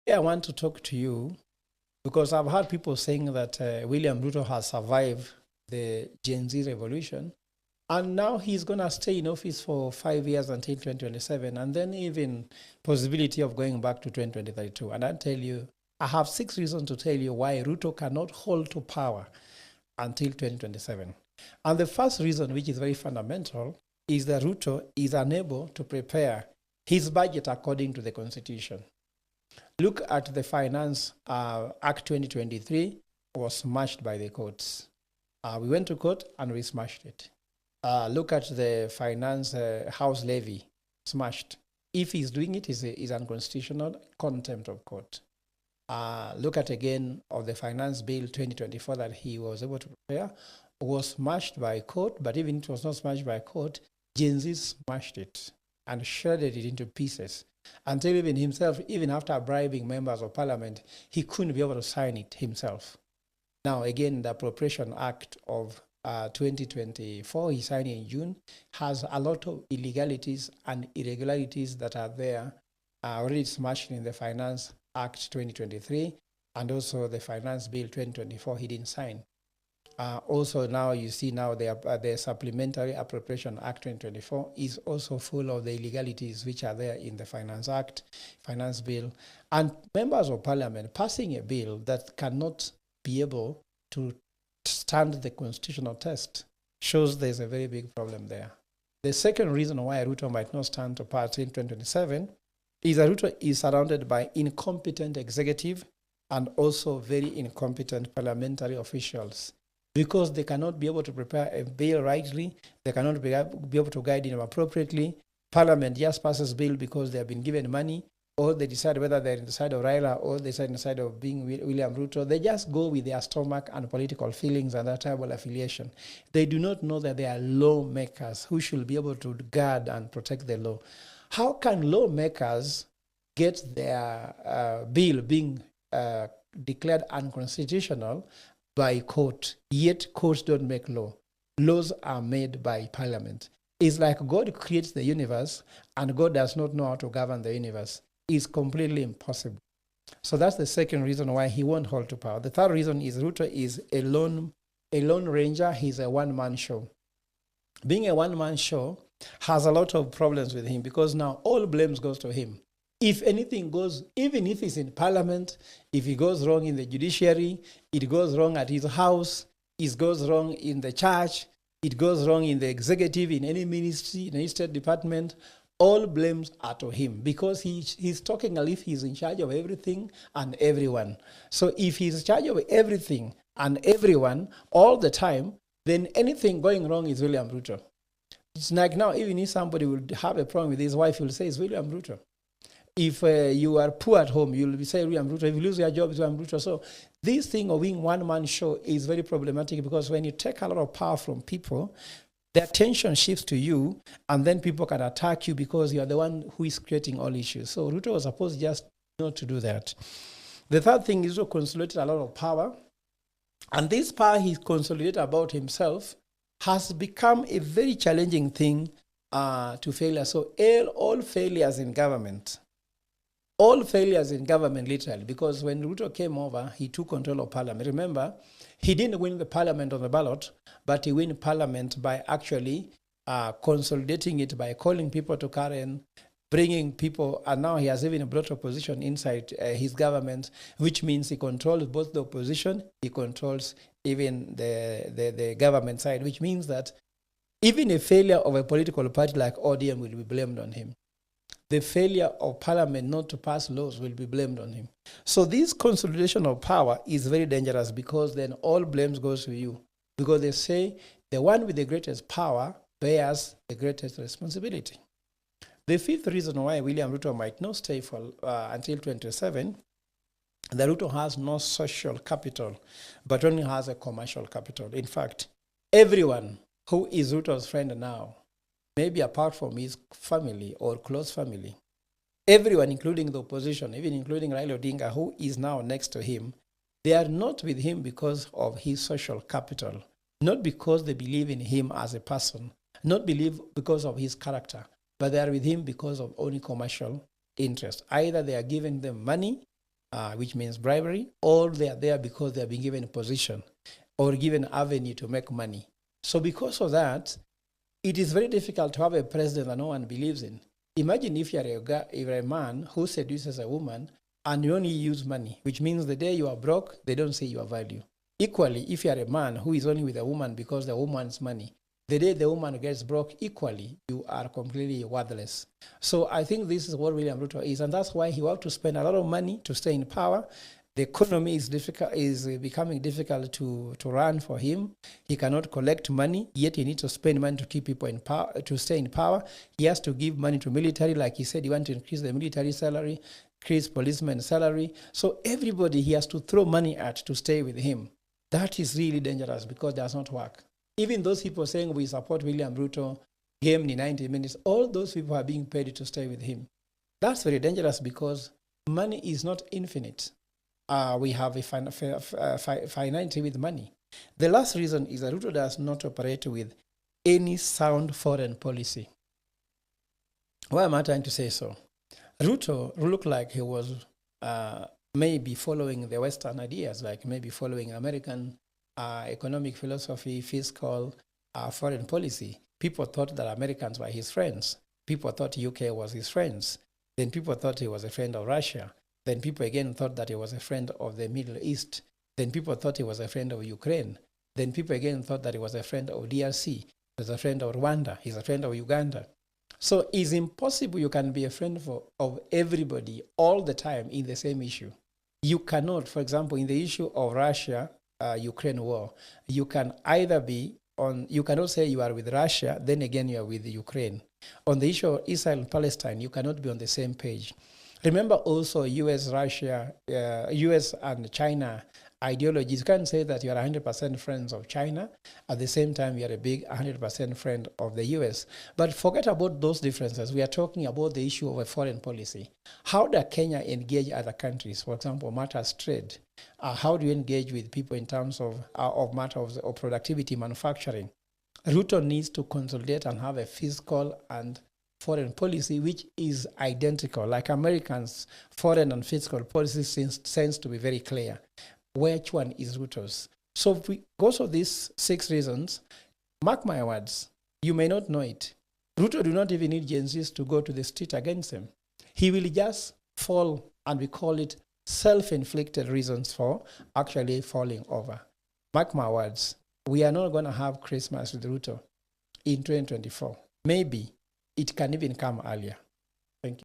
Yeah, I want to talk to you because I've heard people saying that William Ruto has survived the Gen Z revolution. And now he's going to stay in office for 5 years until 2027, and then even possibility of going back to 2032. And I'll tell you, I have 6 reasons to tell you why Ruto cannot hold to power until 2027. And the first reason, which is very fundamental, is that Ruto is unable to prepare his budget according to the constitution. Look at the Finance Act 2023 was smashed by the courts. We went to court and we smashed it. Look at the finance house levy, smashed. If he's doing it, is unconstitutional, contempt of court. Look at again of the finance bill 2024 that he was able to prepare, was smashed by court, but even it was not smashed by court, Gen Z smashed it and shredded it into pieces until even himself, even after bribing members of parliament, he couldn't be able to sign it himself. Now, again, the Appropriation Act of 2024, he signed in June, has a lot of illegalities and irregularities that are there, already smashed in the Finance Act 2023, and also the Finance Bill 2024 he didn't sign. Also now you see now the Supplementary Appropriation Act 2024 is also full of the illegalities which are there in the Finance Act, Finance Bill, and members of Parliament passing a bill that cannot be able to stand the constitutional test shows there's a very big problem there. The second reason why Ruto might not stand to power in 2027 is that Ruto is surrounded by incompetent executive and also very incompetent parliamentary officials, because they cannot be able to prepare a bill rightly, they cannot be able to guide him appropriately. Parliament just passes bill because they have been given money, or they decide whether they're in the side of Raila or they decide in the side of being William Ruto. They just go with their stomach and political feelings and their tribal affiliation. They do not know that they are lawmakers who should be able to guard and protect the law. How can lawmakers get their bill being declared unconstitutional by court, yet courts don't make law? Laws are made by parliament. It's like God creates the universe and God does not know how to govern the universe. It's completely impossible. So that's the second reason why he won't hold to power. The third reason is Ruto is a lone ranger. He's a one-man show. Being a one-man show has a lot of problems with him because now all blames goes to him. If anything goes, even if he's in parliament, if it goes wrong in the judiciary, it goes wrong at his house, it goes wrong in the church, it goes wrong in the executive, in any ministry, in any state department, all blames are to him because he's talking as if he's in charge of everything and everyone. So if he's in charge of everything and everyone all the time, then anything going wrong is William Ruto. It's like now, even if somebody will have a problem with his wife, he'll say it's William Ruto. If you are poor at home, you'll be saying William Ruto. If you lose your job, it's William Ruto. So this thing of being one-man show is very problematic because when you take a lot of power from people, the attention shifts to you, and then people can attack you because you are the one who is creating all issues. So Ruto was supposed just not to do that. The third thing is to consolidate a lot of power, and this power he consolidated about himself has become a very challenging thing to failure. So all failures in government, literally, because when Ruto came over, he took control of parliament. Remember, he didn't win the parliament on the ballot, but he won parliament by actually consolidating it, by calling people to Karen, bringing people, and now he has even brought opposition inside his government, which means he controls both the opposition, he controls even the government side, which means that even a failure of a political party like ODM will be blamed on him. The failure of parliament not to pass laws will be blamed on him. So this consolidation of power is very dangerous because then all blames goes to you. Because they say the one with the greatest power bears the greatest responsibility. The fifth reason why William Ruto might not stay for until 2027, the Ruto has no social capital, but only has a commercial capital. In fact, everyone who is Ruto's friend now, maybe apart from his family or close family, everyone, including the opposition, even including Raila Odinga, who is now next to him, they are not with him because of his social capital, not because they believe in him as a person, not believe because of his character, but they are with him because of only commercial interest. Either they are giving them money which means bribery, or they are there because they are being given a position or given avenue to make money. So because of that, it is very difficult to have a president that no one believes in. Imagine if you're a man who seduces a woman and you only use money, which means the day you are broke, they don't see your value. Equally, if you're a man who is only with a woman because the woman's money, the day the woman gets broke, equally, you are completely worthless. So I think this is what William Ruto is, and that's why he wants to spend a lot of money to stay in power. The economy is becoming difficult to run for him. He cannot collect money, yet he needs to spend money to keep people in power, to stay in power. He has to give money to military, like he said, he wants to increase the military salary, increase policeman's salary. So everybody he has to throw money at to stay with him. That is really dangerous because it does not work. Even those people saying we support William Ruto, game in 90 minutes, all those people are being paid to stay with him. That's very dangerous because money is not infinite. We have a finality with money. The last reason is that Ruto does not operate with any sound foreign policy. Why am I trying to say so? Ruto looked like he was maybe following the Western ideas, like maybe following American economic philosophy, fiscal, foreign policy. People thought that Americans were his friends. People thought UK was his friends. Then people thought he was a friend of Russia. Then people again thought that he was a friend of the Middle East. Then people thought he was a friend of Ukraine. Then people again thought that he was a friend of DRC. He was a friend of Rwanda. He's a friend of Uganda. So it's impossible you can be a friend of everybody all the time in the same issue. You cannot, for example, in the issue of Russia, Ukraine war, you can either be on, you cannot say you are with Russia, then again you are with Ukraine. On the issue of Israel and Palestine, you cannot be on the same page. Remember also US and China ideologies. You can't say that you are 100% friends of China. At the same time, you are a big 100% friend of the US. But forget about those differences. We are talking about the issue of a foreign policy. How does Kenya engage other countries? For example, matters trade. How do you engage with people in terms of matters of productivity, manufacturing? Ruto needs to consolidate and have a fiscal and foreign policy which is identical. Like Americans' foreign and fiscal policy seems to be very clear. Which one is Ruto's? So because of these 6 reasons, mark my words, you may not know it. Ruto do not even need Gen Zs to go to the street against him. He will just fall, and we call it self-inflicted reasons for actually falling over. Mark my words, we are not going to have Christmas with Ruto in 2024. Maybe it can even come earlier. Thank you.